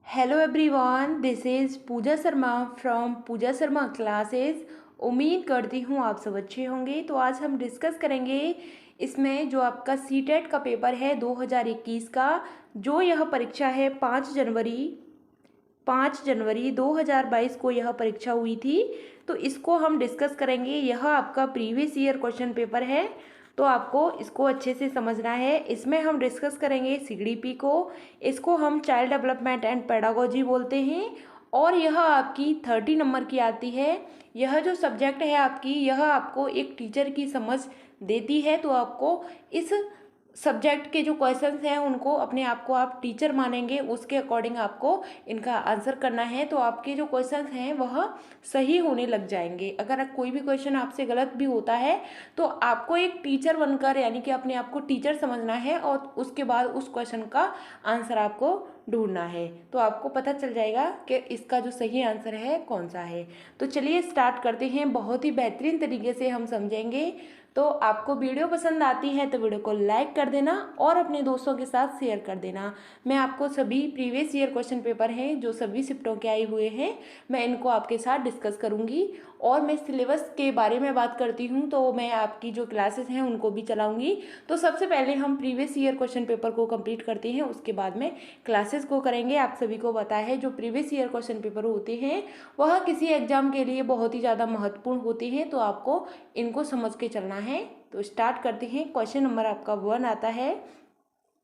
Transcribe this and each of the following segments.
Hello everyone, this is Pooja Sharma from Pooja Sharma classes. उम्मीद करती हूँ आप सब अच्छे होंगे। तो आज हम डिस्कस करेंगे इसमें जो आपका सीटेट का पेपर है 2021 का, जो यह परीक्षा है 5 जनवरी 2022 को यह परीक्षा हुई थी। तो इसको हम डिस्कस करेंगे। यह आपका प्रीवियस ईयर क्वेश्चन पेपर है, तो आपको इसको अच्छे से समझना है। इसमें हम डिस्कस करेंगे सीडीपी को। इसको हम चाइल्ड डेवलपमेंट एंड पेडागोजी बोलते हैं, और यह आपकी 30 नंबर की आती है। यह जो सब्जेक्ट है आपकी, यह आपको एक टीचर की समझ देती है। तो आपको इस सब्जेक्ट के जो क्वेश्चंस हैं उनको अपने आप को आप टीचर मानेंगे, उसके अकॉर्डिंग आपको इनका आंसर करना है। तो आपके जो क्वेश्चंस हैं वह सही होने लग जाएंगे। अगर कोई भी क्वेश्चन आपसे गलत भी होता है तो आपको एक टीचर बनकर, यानी कि अपने आप को टीचर समझना है, और उसके बाद उस क्वेश्चन का आंसर आपको ढूंढना है। तो आपको पता चल जाएगा कि इसका जो सही आंसर है कौन सा है। तो चलिए स्टार्ट करते हैं। बहुत ही बेहतरीन तरीके से हम समझेंगे। तो आपको वीडियो पसंद आती है तो वीडियो को लाइक कर देना और अपने दोस्तों के साथ शेयर कर देना। मैं आपको सभी प्रीवियस ईयर क्वेश्चन पेपर हैं जो सभी शिफ्टों के आए हुए हैं, मैं इनको आपके साथ डिस्कस करूंगी। और मैं सिलेबस के बारे में बात करती हूँ, तो मैं आपकी जो क्लासेस हैं उनको भी चलाऊंगी। तो सबसे पहले हम प्रीवियस ईयर क्वेश्चन पेपर को कंप्लीट करते हैं, उसके बाद में क्लासेस को करेंगे। आप सभी को पता है जो प्रीवियस ईयर क्वेश्चन पेपर होते हैं वह किसी एग्जाम के लिए बहुत ही ज़्यादा महत्वपूर्ण होते हैं, तो आपको इनको समझ के चलना है। तो स्टार्ट करते हैं। क्वेश्चन नंबर आपका 1 आता है।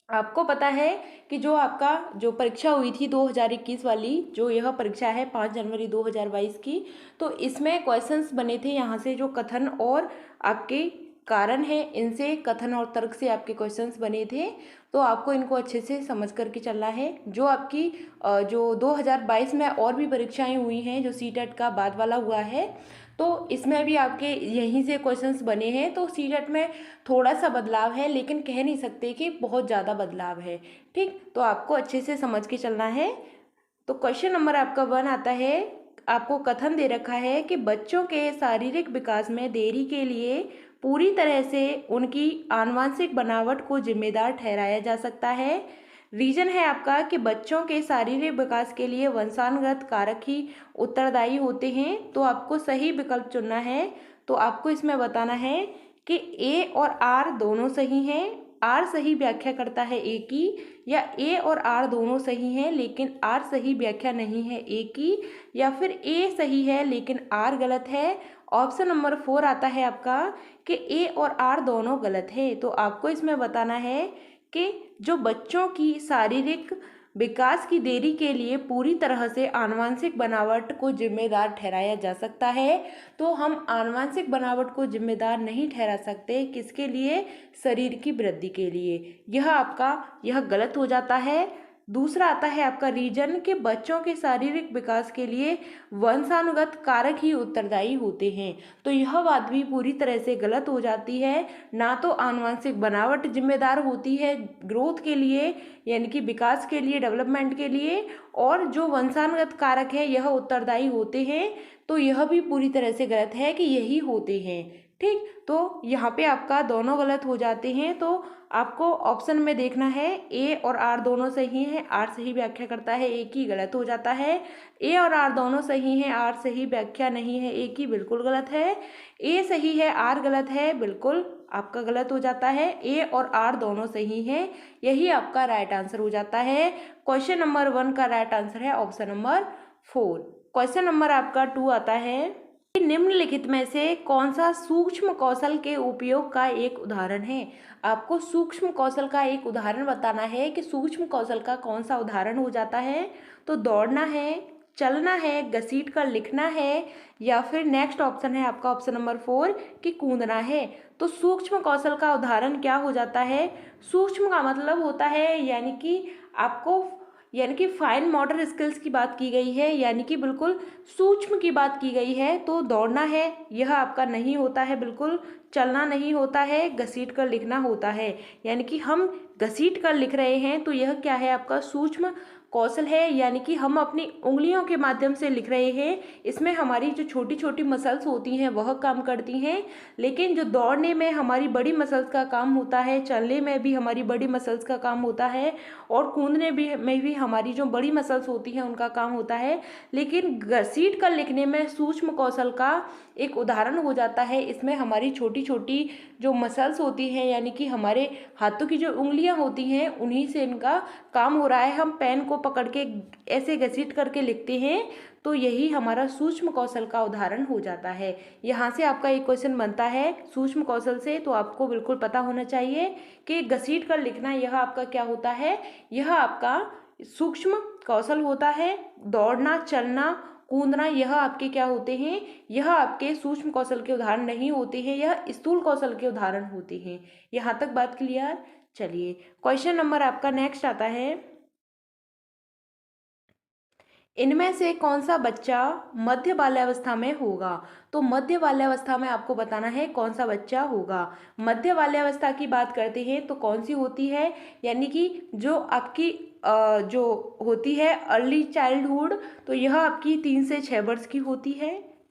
आपको पता है कि जो आपका जो परीक्षा हुई थी 2021 वाली, जो यह परीक्षा है 5 जनवरी 2022 की, तो इसमें क्वेश्चंस बने थे यहाँ से। जो कथन और आपके कारण है, इनसे कथन और तर्क से आपके क्वेश्चंस बने थे। तो आपको इनको अच्छे से समझ करके चलना है। जो आपकी जो 2022 में और भी परीक्षाएं हुई हैं, जो सीटेट का बाद वाला हुआ है, तो इसमें भी आपके यहीं से क्वेश्चंस बने हैं। तो सीटेट में थोड़ा सा बदलाव है, लेकिन कह नहीं सकते कि बहुत ज़्यादा बदलाव है। ठीक, तो आपको अच्छे से समझ के चलना है। तो क्वेश्चन नंबर आपका 1 आता है। आपको कथन दे रखा है कि बच्चों के शारीरिक विकास में देरी के लिए पूरी तरह से उनकी आनुवंशिक बनावट को जिम्मेदार ठहराया जा सकता है। रीजन है आपका कि बच्चों के शारीरिक विकास के लिए वंशानुगत कारक ही उत्तरदायी होते हैं। तो आपको सही विकल्प चुनना है। तो आपको इसमें बताना है कि ए और आर दोनों सही हैं। आर सही व्याख्या करता है ए की, या ए और आर दोनों सही हैं लेकिन आर सही व्याख्या नहीं है ए की, या फिर ए सही है लेकिन आर गलत है। ऑप्शन नंबर 4 आता है आपका कि ए और आर दोनों गलत है। तो आपको इसमें बताना है कि जो बच्चों की शारीरिक विकास की देरी के लिए पूरी तरह से आनुवंशिक बनावट को जिम्मेदार ठहराया जा सकता है। तो हम आनुवंशिक बनावट को जिम्मेदार नहीं ठहरा सकते। किसके लिए? शरीर की वृद्धि के लिए। यह गलत हो जाता है। दूसरा आता है आपका रीजन कि बच्चों के शारीरिक विकास के लिए वंशानुगत कारक ही उत्तरदायी होते हैं। तो यह बात भी पूरी तरह से गलत हो जाती है। ना तो आनुवंशिक बनावट जिम्मेदार होती है ग्रोथ के लिए, यानी कि विकास के लिए, डेवलपमेंट के लिए, और जो वंशानुगत कारक है यह उत्तरदायी होते हैं। तो यह भी पूरी तरह से गलत है कि यही होते हैं। ठीक, तो यहाँ पे आपका दोनों गलत हो जाते हैं। तो आपको ऑप्शन में देखना है ए और आर दोनों सही हैं, आर सही व्याख्या करता है, ए की गलत हो जाता है। ए और आर दोनों सही हैं, आर सही व्याख्या नहीं है ए की, बिल्कुल गलत है। ए सही है, आर गलत है, बिल्कुल आपका गलत हो जाता है। ए और आर दोनों सही हैं, यही आपका राइट आंसर हो जाता है। क्वेश्चन नंबर 1 का राइट आंसर है ऑप्शन नंबर 4। क्वेश्चन नंबर आपका 2 आता है। निम्नलिखित में से कौन सा सूक्ष्म कौशल के उपयोग का एक उदाहरण है? आपको सूक्ष्म कौशल का एक उदाहरण बताना है कि सूक्ष्म कौशल का कौन सा उदाहरण हो जाता है। तो दौड़ना है, चलना है, घसीट कर लिखना है, या फिर नेक्स्ट ऑप्शन है आपका ऑप्शन नंबर 4 कि कूदना है। तो सूक्ष्म कौशल का उदाहरण क्या हो जाता है? सूक्ष्म का मतलब होता है यानी कि फाइन मोटर स्किल्स की बात की गई है, यानी कि बिल्कुल सूक्ष्म की बात की गई है। तो दौड़ना है, यह आपका नहीं होता है, बिल्कुल चलना नहीं होता है, घसीट कर लिखना होता है। यानी कि हम घसीट कर लिख रहे हैं, तो यह क्या है? आपका सूक्ष्म कौशल है, यानी कि हम अपनी उंगलियों के माध्यम से लिख रहे हैं। इसमें हमारी जो छोटी छोटी मसल्स होती हैं वह काम करती हैं, लेकिन जो दौड़ने में हमारी बड़ी मसल्स का काम होता है, चलने में भी हमारी बड़ी मसल्स का काम होता है, और कूदने में भी हमारी जो बड़ी मसल्स होती हैं उनका काम होता है। लेकिन घसीट कर लिखने में सूक्ष्म कौशल का एक उदाहरण हो जाता है। इसमें हमारी छोटी छोटी जो मसल्स होती हैं, यानी कि हमारे हाथों की जो उंगलियां होती हैं, उन्हीं से इनका काम हो रहा है। हम पेन को पकड़ के ऐसे घसीट करके लिखते हैं, तो यही हमारा सूक्ष्म कौशल का उदाहरण हो जाता है। यहाँ से आपका एक क्वेश्चन बनता है सूक्ष्म कौशल से, तो आपको बिल्कुल पता होना चाहिए कि घसीट कर लिखना यह आपका क्या होता है, यह आपका सूक्ष्म कौशल होता है। दौड़ना, चलना, कूदना, यह आपके क्या होते हैं, यह आपके सूक्ष्म कौशल के उदाहरण नहीं होते हैं, यह स्थूल कौशल के उदाहरण होते हैं। यहाँ तक बात क्लियर। चलिए क्वेश्चन नंबर आपका नेक्स्ट आता है, इनमें से कौन सा बच्चा मध्य बाल्यावस्था में होगा। तो मध्य बाल्यावस्था में आपको बताना है कौन सा बच्चा होगा। मध्य बाल्यावस्था की बात करते हैं तो कौन सी होती है, यानी कि जो आपकी जो होती है अर्ली चाइल्डहुड, तो यह आपकी 3 से 6 वर्ष की होती है।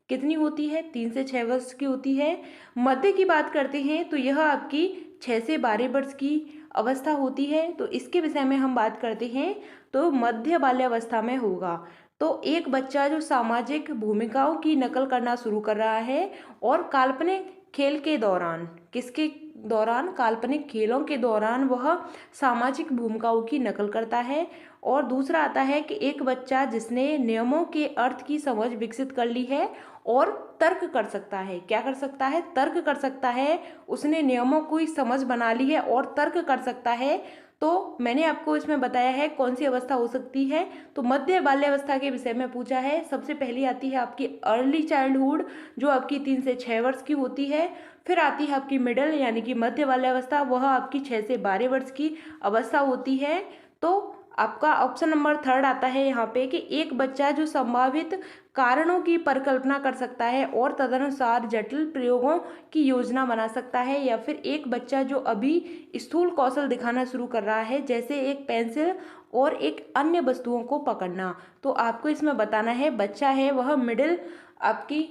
कितनी होती है? 3 से 6 वर्ष की होती है। मध्य की बात करते हैं तो यह आपकी 6 से 12 वर्ष की अवस्था होती है। तो इसके विषय में हम बात करते हैं तो मध्य बाल्यावस्था में होगा। तो एक बच्चा जो सामाजिक भूमिकाओं की नकल करना शुरू कर रहा है और काल्पनिक खेल के दौरान, किसके दौरान? काल्पनिक खेलों के दौरान वह सामाजिक भूमिकाओं की नकल करता है। और दूसरा आता है कि एक बच्चा जिसने नियमों के अर्थ की समझ विकसित कर ली है और तर्क कर सकता है। क्या कर सकता है? तर्क कर सकता है। उसने नियमों की समझ बना ली है और तर्क कर सकता है। तो मैंने आपको इसमें बताया है कौन सी अवस्था हो सकती है। तो मध्य बाल्यावस्था के विषय में पूछा है। सबसे पहली आती है आपकी अर्ली चाइल्डहुड, जो आपकी 3 से 6 वर्ष की होती है। फिर आती है आपकी मिडल, यानी कि मध्य बाल्यावस्था, वह आपकी 6 से 12 वर्ष की अवस्था होती है। तो आपका ऑप्शन नंबर 3 आता है यहाँ पे कि एक बच्चा जो संभावित कारणों की परिकल्पना कर सकता है और तदनुसार जटिल प्रयोगों की योजना बना सकता है। या फिर एक बच्चा जो अभी स्थूल कौशल दिखाना शुरू कर रहा है, जैसे एक पेंसिल और एक अन्य वस्तुओं को पकड़ना। तो आपको इसमें बताना है बच्चा है वह मिडिल, आपकी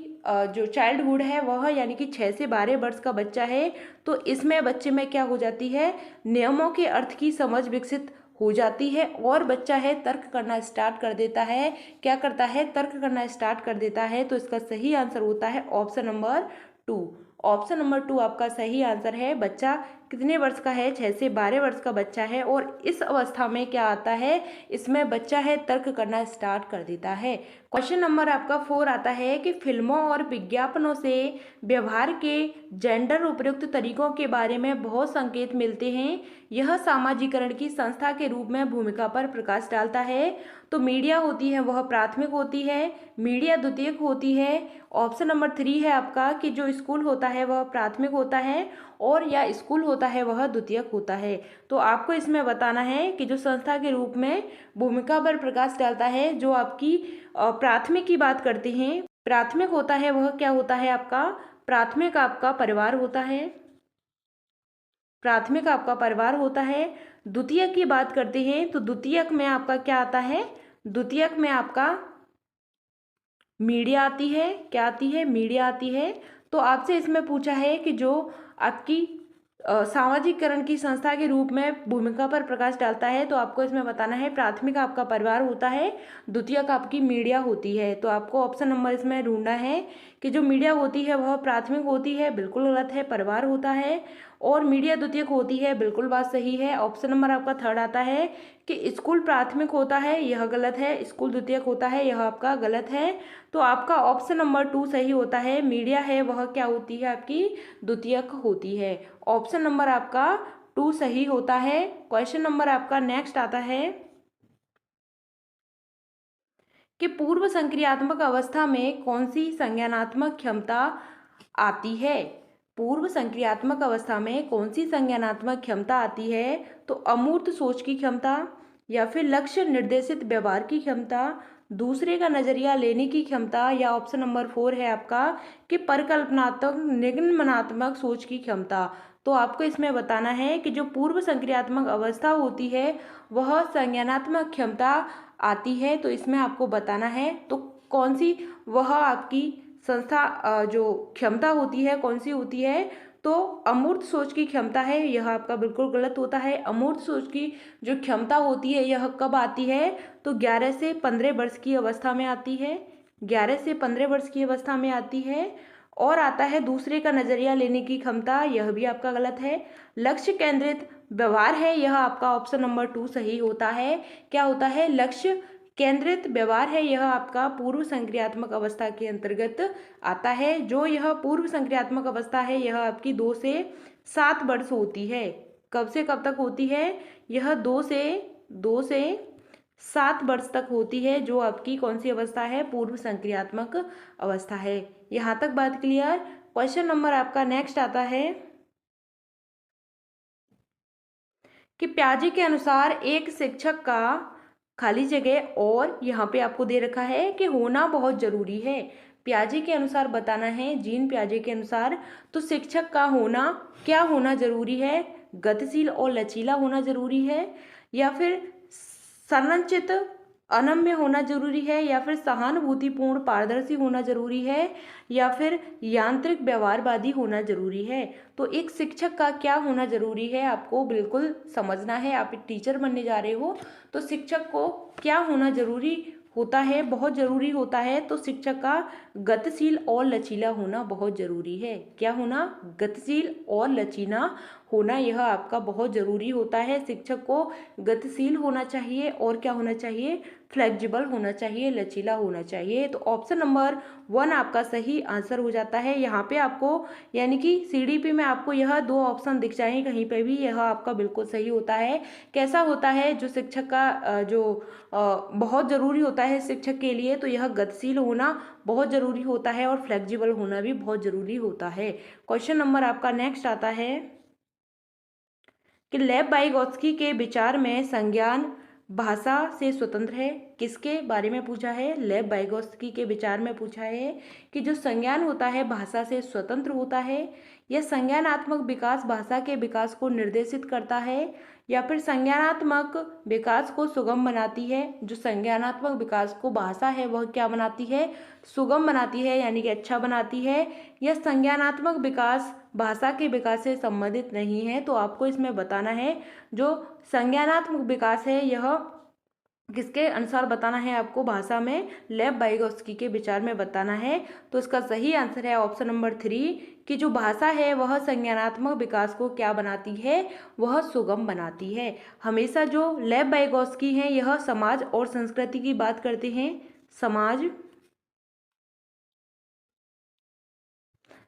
जो चाइल्डहुड है वह यानी कि 6 से 12 वर्ष का बच्चा है। तो इसमें बच्चे में क्या हो जाती है, नियमों के अर्थ की समझ विकसित हो जाती है और बच्चा है तर्क करना स्टार्ट कर देता है। क्या करता है? तर्क करना स्टार्ट कर देता है। तो इसका सही आंसर होता है ऑप्शन नंबर 2। ऑप्शन नंबर 2 आपका सही आंसर है। बच्चा कितने वर्ष का है? 6 से 12 वर्ष का बच्चा है। और इस अवस्था में क्या आता है, इसमें बच्चा है तर्क करना स्टार्ट कर देता है। क्वेश्चन नंबर आपका 4 आता है कि फिल्मों और विज्ञापनों से व्यवहार के जेंडर उपयुक्त तरीकों के बारे में बहुत संकेत मिलते हैं। यह सामाजिकरण की संस्था के रूप में भूमिका पर प्रकाश डालता है। तो मीडिया होती है वह प्राथमिक होती है, मीडिया द्वितीयक होती है। ऑप्शन नंबर 3 है आपका कि जो स्कूल होता है वह प्राथमिक होता है और या स्कूल होता है वह द्वितीयक होता है। तो आपको इसमें बताना है कि जो संस्था के रूप में भूमिका पर प्रकाश डालता है, जो आपकी प्राथमिक की बात करते हैं, प्राथमिक होता है वह क्या होता है आपका? प्राथमिक आपका परिवार होता है। प्राथमिक आपका परिवार होता है। द्वितीयक की बात करते हैं तो द्वितीयक में आपका क्या आता है? द्वितीयक में आपका मीडिया आती है। क्या आती है? मीडिया आती है। तो आपसे इसमें पूछा है कि जो आपकी सामाजिकरण की संस्था के रूप में भूमिका पर प्रकाश डालता है, तो आपको इसमें बताना है प्राथमिक आपका परिवार होता है, द्वितीयक आपकी मीडिया होती है। तो आपको ऑप्शन नंबर इसमें ढूंढना है कि जो मीडिया होती है वह प्राथमिक होती है, बिल्कुल गलत है, परिवार होता है। और मीडिया द्वितीयक होती है, बिल्कुल बात सही है। ऑप्शन नंबर आपका 3 आता है कि स्कूल प्राथमिक होता है, यह गलत है। स्कूल द्वितीयक होता है, यह आपका गलत है। तो आपका ऑप्शन नंबर 2 सही होता है। मीडिया है वह क्या होती है आपकी? द्वितीयक होती है। ऑप्शन नंबर आपका 2 सही होता है। क्वेश्चन नंबर आपका नेक्स्ट आता है कि पूर्व संक्रियात्मक अवस्था में कौन सी संज्ञानात्मक क्षमता आती है। पूर्व संक्रियात्मक अवस्था में कौन सी संज्ञानात्मक क्षमता आती है? तो अमूर्त सोच की क्षमता, या फिर लक्ष्य निर्देशित व्यवहार की क्षमता, दूसरे का नजरिया लेने की क्षमता, या ऑप्शन नंबर 4 है आपका कि परिकल्पनात्मक निगमनात्मक सोच की क्षमता। तो आपको इसमें बताना है कि जो पूर्व संक्रियात्मक अवस्था होती है वह संज्ञानात्मक क्षमता आती है। तो इसमें आपको बताना है तो कौन सी वह आपकी संस्था जो क्षमता होती है कौन सी होती है। तो अमूर्त सोच की क्षमता है, यह आपका बिल्कुल गलत होता है। अमूर्त सोच की जो क्षमता होती है यह कब आती है, तो 11 से 15 वर्ष की अवस्था में आती है। 11 से 15 वर्ष की अवस्था में आती है। और आता है दूसरे का नजरिया लेने की क्षमता, यह भी आपका गलत है। लक्ष्य केंद्रित व्यवहार है, यह आपका ऑप्शन नंबर 2 सही होता है। क्या होता है, लक्ष्य केंद्रित व्यवहार है, यह आपका पूर्व संक्रियात्मक अवस्था के अंतर्गत आता है। जो यह पूर्व संक्रियात्मक अवस्था है यह आपकी 2 से 7 वर्ष होती है। कब से कब तक होती है, यह 2 से 7 वर्ष तक होती है। जो आपकी कौन सी अवस्था है, पूर्व संक्रियात्मक अवस्था है। यहाँ तक बात क्लियर। क्वेश्चन नंबर आपका नेक्स्ट आता है कि प्याजे के अनुसार एक शिक्षक का खाली जगह, और यहाँ पे आपको दे रखा है कि होना बहुत जरूरी है। प्याजे के अनुसार बताना है, जीन प्याजे के अनुसार, तो शिक्षक का होना क्या होना जरूरी है, गतिशील और लचीला होना जरूरी है, या फिर संरचित अनम्य होना जरूरी है, या फिर सहानुभूतिपूर्ण पारदर्शी होना जरूरी है, या फिर यांत्रिक व्यवहारवादी होना जरूरी है। तो एक शिक्षक का क्या होना जरूरी है आपको बिल्कुल समझना है। आप एक टीचर बनने जा रहे हो तो शिक्षक को क्या होना जरूरी होता है, बहुत जरूरी होता है। तो शिक्षक का गतिशील और लचीला होना बहुत जरूरी है। क्या होना, गतिशील और लचीला होना, यह आपका बहुत जरूरी होता है। शिक्षक को गतिशील होना चाहिए और क्या होना चाहिए, फ्लेक्सिबल होना चाहिए, लचीला होना चाहिए। तो ऑप्शन नंबर 1 आपका सही आंसर हो जाता है। यहाँ पे आपको यानी कि सीडीपी में आपको यह 2 ऑप्शन दिख जाएंगे कहीं पे भी, यह आपका बिल्कुल सही होता है। कैसा होता है, जो शिक्षक का जो बहुत ज़रूरी होता है शिक्षक के लिए, तो यह गतिशील होना बहुत ज़रूरी होता है और फ्लेक्सिबल होना भी बहुत ज़रूरी होता है। क्वेश्चन नंबर आपका नेक्स्ट आता है कि लेव वाइगोत्स्की के विचार में संज्ञान भाषा से स्वतंत्र है। किसके बारे में पूछा है, लेव वाइगोत्स्की के विचार में पूछा है कि जो संज्ञान होता है भाषा से स्वतंत्र होता है। यह संज्ञानात्मक विकास भाषा के विकास को निर्देशित करता है, या फिर संज्ञानात्मक विकास को सुगम बनाती है। जो संज्ञानात्मक विकास को भाषा है वह क्या बनाती है, सुगम बनाती है, यानी कि अच्छा बनाती है। यह संज्ञानात्मक विकास भाषा के विकास से संबंधित नहीं है। तो आपको इसमें बताना है जो संज्ञानात्मक विकास है यह किसके अनुसार बताना है आपको, भाषा में लेव वाइगोत्स्की के विचार में बताना है। तो इसका सही आंसर है ऑप्शन नंबर 3 कि जो भाषा है वह संज्ञानात्मक विकास को क्या बनाती है, वह सुगम बनाती है। हमेशा जो लेव वाइगोत्स्की हैं यह समाज और संस्कृति की बात करते हैं,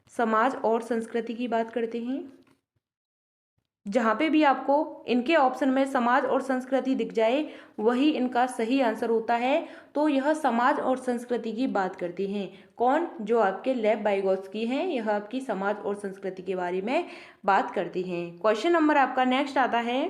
समाज और संस्कृति की बात करते हैं। जहाँ पे भी आपको इनके ऑप्शन में समाज और संस्कृति दिख जाए वही इनका सही आंसर होता है। तो यह समाज और संस्कृति की बात करती हैं। कौन, जो आपके लेव वाइगोत्स्की हैं, यह आपकी समाज और संस्कृति के बारे में बात करती हैं। क्वेश्चन नंबर आपका नेक्स्ट आता है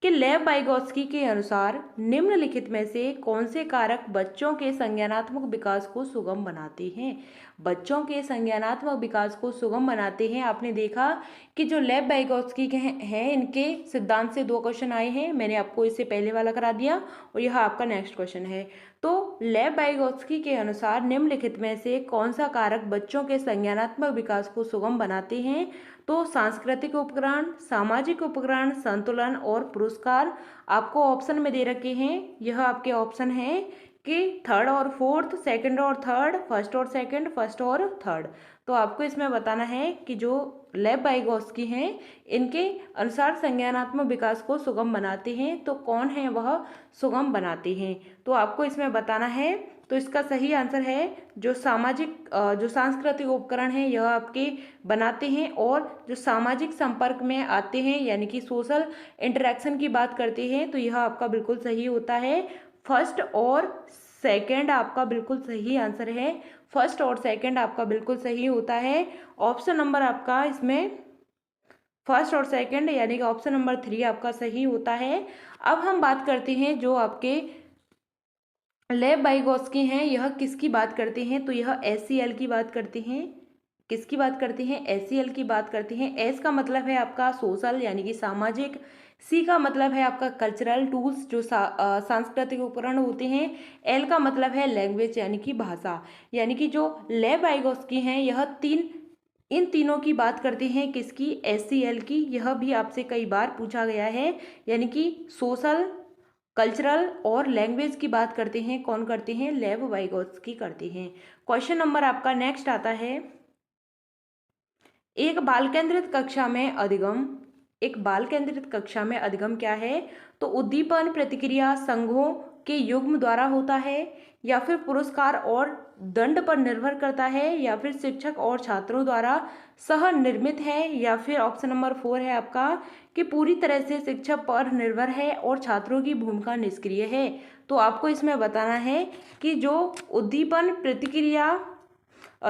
कि लेव वाइगोत्स्की के अनुसार निम्नलिखित में से कौन से कारक बच्चों के संज्ञानात्मक विकास को सुगम बनाते हैं। बच्चों के संज्ञानात्मक विकास को सुगम बनाते हैं। आपने देखा कि जो लेव वाइगोत्स्की के हैं इनके सिद्धांत से 2 क्वेश्चन आए हैं, मैंने आपको इससे पहले वाला करा दिया और यह आपका नेक्स्ट क्वेश्चन है। तो लेव वाइगोत्स्की के अनुसार निम्नलिखित में से कौन सा कारक बच्चों के संज्ञानात्मक विकास को सुगम बनाते हैं। तो सांस्कृतिक उपकरण, सामाजिक उपकरण, संतुलन और पुरस्कार आपको ऑप्शन में दे रखे हैं। यह आपके ऑप्शन है कि 3rd और 4th, 2nd और 3rd, 1st और 2nd, 1st और 3rd। तो आपको इसमें बताना है कि जो लेव वाइगोत्स्की हैं इनके अनुसार संज्ञानात्मक विकास को सुगम बनाते हैं, तो कौन है वह सुगम बनाते हैं। तो आपको इसमें बताना है। तो इसका सही आंसर है जो जो सांस्कृतिक उपकरण है यह आपके बनाते हैं, और जो सामाजिक संपर्क में आते हैं यानी कि सोशल इंटरेक्शन की बात करते हैं, तो यह आपका बिल्कुल सही होता है। 1st और 2nd आपका बिल्कुल सही आंसर है। 1st और 2nd आपका बिल्कुल सही होता है। ऑप्शन नंबर आपका इसमें 1st और 2nd यानी कि ऑप्शन नंबर 3 आपका सही होता है। अब हम बात करते हैं जो आपके लेव वाइगोत्स्की हैं यह किसकी बात करते हैं, तो यह HCl की बात करते हैं। किसकी बात करते हैं, SEL की बात करते हैं। S का मतलब है आपका सोशल यानी कि सामाजिक। C का मतलब है आपका कल्चरल टूल्स जो सांस्कृतिक उपकरण होते हैं। L का मतलब है लैंग्वेज यानी कि भाषा। यानी कि जो लेव वाइगोस्की हैं यह इन तीनों की बात करते हैं, किसकी, SEL की। यह भी आपसे कई बार पूछा गया है। यानी कि सोशल, कल्चरल और लैंग्वेज की बात करते हैं, कौन करते हैं, लेव वाइगोत्स्की करते हैं। क्वेश्चन नंबर आपका नेक्स्ट आता है, एक बाल केंद्रित कक्षा में अधिगम। एक बाल केंद्रित कक्षा में अधिगम क्या है, तो उद्दीपन प्रतिक्रिया संघों के युग्म द्वारा होता है, या फिर पुरस्कार और दंड पर निर्भर करता है, या फिर शिक्षक और छात्रों द्वारा सह निर्मित है, या फिर ऑप्शन नंबर 4 है आपका कि पूरी तरह से शिक्षक पर निर्भर है और छात्रों की भूमिका निष्क्रिय है। तो आपको इसमें बताना है कि जो उद्दीपन प्रतिक्रिया,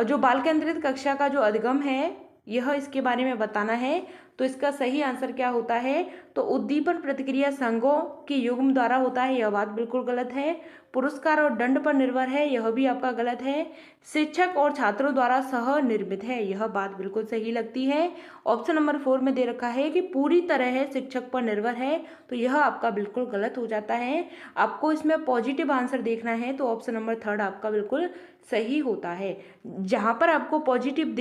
जो बाल केंद्रित कक्षा का जो अधिगम है यह इसके बारे में बताना है। तो इसका सही आंसर क्या होता है, तो उद्दीपन प्रतिक्रिया संघों के युग्म द्वारा होता है, यह बात बिल्कुल गलत है। पुरस्कार और दंड पर निर्भर है, यह भी आपका गलत है। शिक्षक और छात्रों द्वारा सह निर्मित है, यह बात बिल्कुल सही लगती है। ऑप्शन नंबर 4 में दे रखा है कि पूरी तरह शिक्षक पर निर्भर है, तो यह आपका बिल्कुल गलत हो जाता है। आपको इसमें पॉजिटिव आंसर देखना है, तो ऑप्शन नंबर 3 आपका बिल्कुल सही होता है। जहाँ पर आपको पॉजिटिव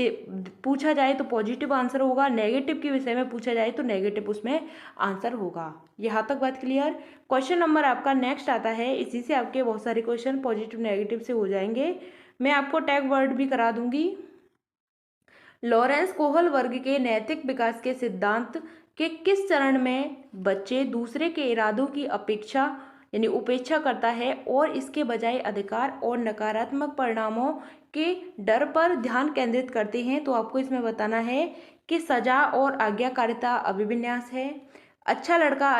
पूछा जाए तो पॉजिटिव आंसर होगा, नेगेटिव के विषय में पूछा जाए तो नेगेटिव उसमें आंसर होगा। यहाँ तक बात क्लियर। क्वेश्चन नंबर आपका नेक्स्ट आता है, इसी से आपके बहुत सारे क्वेश्चन पॉजिटिव नेगेटिव से हो जाएंगे। मैं आपको टैग वर्ड भी करा दूंगी। लॉरेंस कोहल वर्ग के नैतिक विकास के सिद्धांत के किस चरण में बच्चे दूसरे के इरादों की अपेक्षा यानी उपेक्षा करता है और इसके बजाय अधिकार और नकारात्मक परिणामों के डर पर ध्यान केंद्रित करते हैं। तो आपको इसमें बताना है कि सजा और आज्ञाकारिता अभिविन्यास है, अच्छा लड़का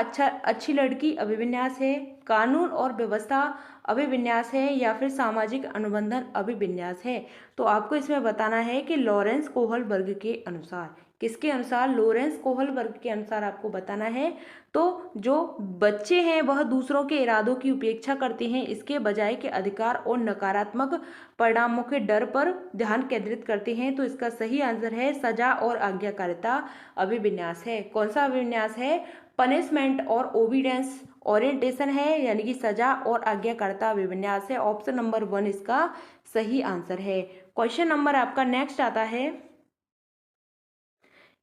अच्छी लड़की अभिविन्यास है, कानून और व्यवस्था अभिविन्यास है, या फिर सामाजिक अनुबंधन अभिविन्यास है। तो आपको इसमें बताना है कि लॉरेंस कोहल वर्ग के अनुसार, किसके अनुसार, लॉरेंस कोहल वर्ग के अनुसार आपको बताना है। तो जो बच्चे हैं वह दूसरों के इरादों की उपेक्षा करते हैं, इसके बजाय के अधिकार और नकारात्मक परिणामों के डर पर ध्यान केंद्रित करते हैं। तो इसका सही आंसर है सजा और आज्ञाकारिता अभिविन्यास है। कौन सा अभिविन्यास है, पनिशमेंट और ओबीडियंस ओरिएंटेशन है, यानी कि सजा और आज्ञाकारिता अभिविन्यास है। ऑप्शन नंबर 1 इसका सही आंसर है। क्वेश्चन नंबर आपका नेक्स्ट आता है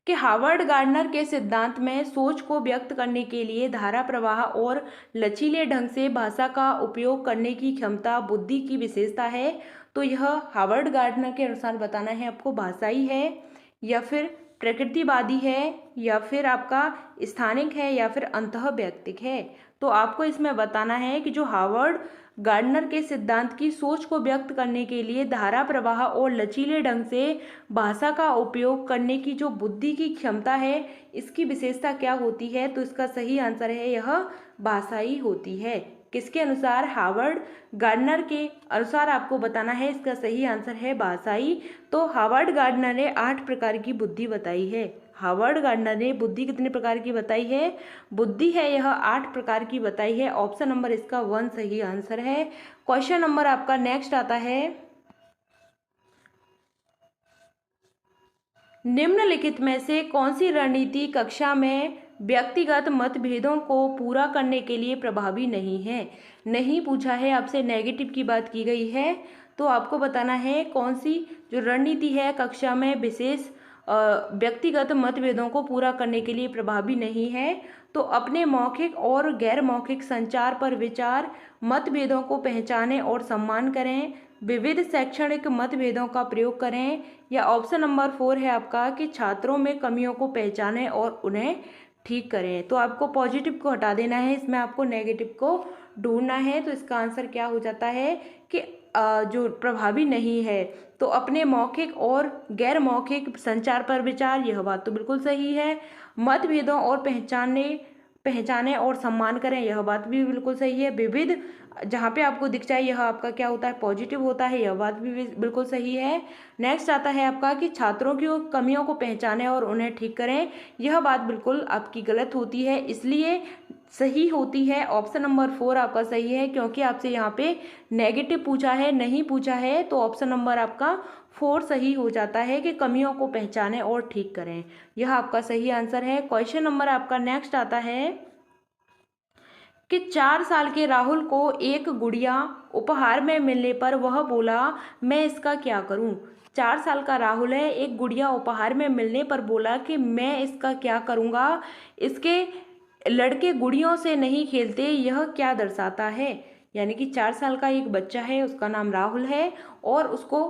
कि हार्वर्ड गार्डनर के सिद्धांत में सोच को व्यक्त करने के लिए धारा प्रवाह और लचीले ढंग से भाषा का उपयोग करने की क्षमता बुद्धि की विशेषता है। तो यह हार्वर्ड गार्डनर के अनुसार बताना है आपको, भाषाई है, या फिर प्रकृतिवादी है, या फिर आपका स्थानिक है, या फिर अंतः व्यक्तिक है। तो आपको इसमें बताना है कि जो हार्वर्ड गार्डनर के सिद्धांत की सोच को व्यक्त करने के लिए धारा प्रवाह और लचीले ढंग से भाषा का उपयोग करने की जो बुद्धि की क्षमता है, इसकी विशेषता क्या होती है, तो इसका सही आंसर है यह भाषाई होती है। किसके अनुसार, हार्वर्ड गार्डनर के अनुसार आपको बताना है, इसका सही आंसर है भाषाई। तो हार्वर्ड गार्डनर ने 8 प्रकार की बुद्धि बताई है। हार्वर्ड गार्डनर ने बुद्धि कितने प्रकार की बताई है, बुद्धि है यह 8 प्रकार की बताई है। ऑप्शन नंबर इसका 1 सही आंसर है। क्वेश्चन नंबर आपका नेक्स्ट आता है, निम्नलिखित में से कौन सी रणनीति कक्षा में व्यक्तिगत मतभेदों को पूरा करने के लिए प्रभावी नहीं है। नहीं पूछा है आपसे, नेगेटिव की बात की गई है। तो आपको बताना है कौन सी जो रणनीति है कक्षा में विशेष व्यक्तिगत मतभेदों को पूरा करने के लिए प्रभावी नहीं है। तो अपने मौखिक और गैर मौखिक संचार पर विचार, मतभेदों को पहचानें और सम्मान करें, विविध शैक्षणिक मतभेदों का प्रयोग करें, या ऑप्शन नंबर 4 है आपका कि छात्रों में कमियों को पहचानें और उन्हें ठीक करें। तो आपको पॉजिटिव को हटा देना है, इसमें आपको नेगेटिव को ढूंढना है। तो इसका आंसर क्या हो जाता है कि जो प्रभावी नहीं है। तो अपने मौखिक और गैर मौखिक संचार पर विचार, यह बात तो बिल्कुल सही है। मतभेदों और पहचाने और सम्मान करें, यह बात भी बिल्कुल सही है। विविध जहाँ पे आपको दिख जाए यह आपका क्या होता है, पॉजिटिव होता है, यह बात भी बिल्कुल सही है। नेक्स्ट आता है आपका कि छात्रों की कमियों को पहचानें और उन्हें ठीक करें, यह बात बिल्कुल आपकी गलत होती है, इसलिए सही होती है ऑप्शन नंबर 4 आपका सही है, क्योंकि आपसे यहाँ पे नेगेटिव पूछा है, नहीं पूछा है। तो ऑप्शन नंबर आपका 4 सही हो जाता है कि कमियों को पहचानें और ठीक करें। यह आपका सही आंसर है। क्वेश्चन नंबर आपका नेक्स्ट आता है कि 4 साल के राहुल को एक गुड़िया उपहार में मिलने पर वह बोला, मैं इसका क्या करूं। 4 साल का राहुल है, एक गुड़िया उपहार में मिलने पर बोला कि मैं इसका क्या करूंगा। इसके लड़के गुड़ियों से नहीं खेलते, यह क्या दर्शाता है। यानी कि 4 साल का एक बच्चा है, उसका नाम राहुल है, और उसको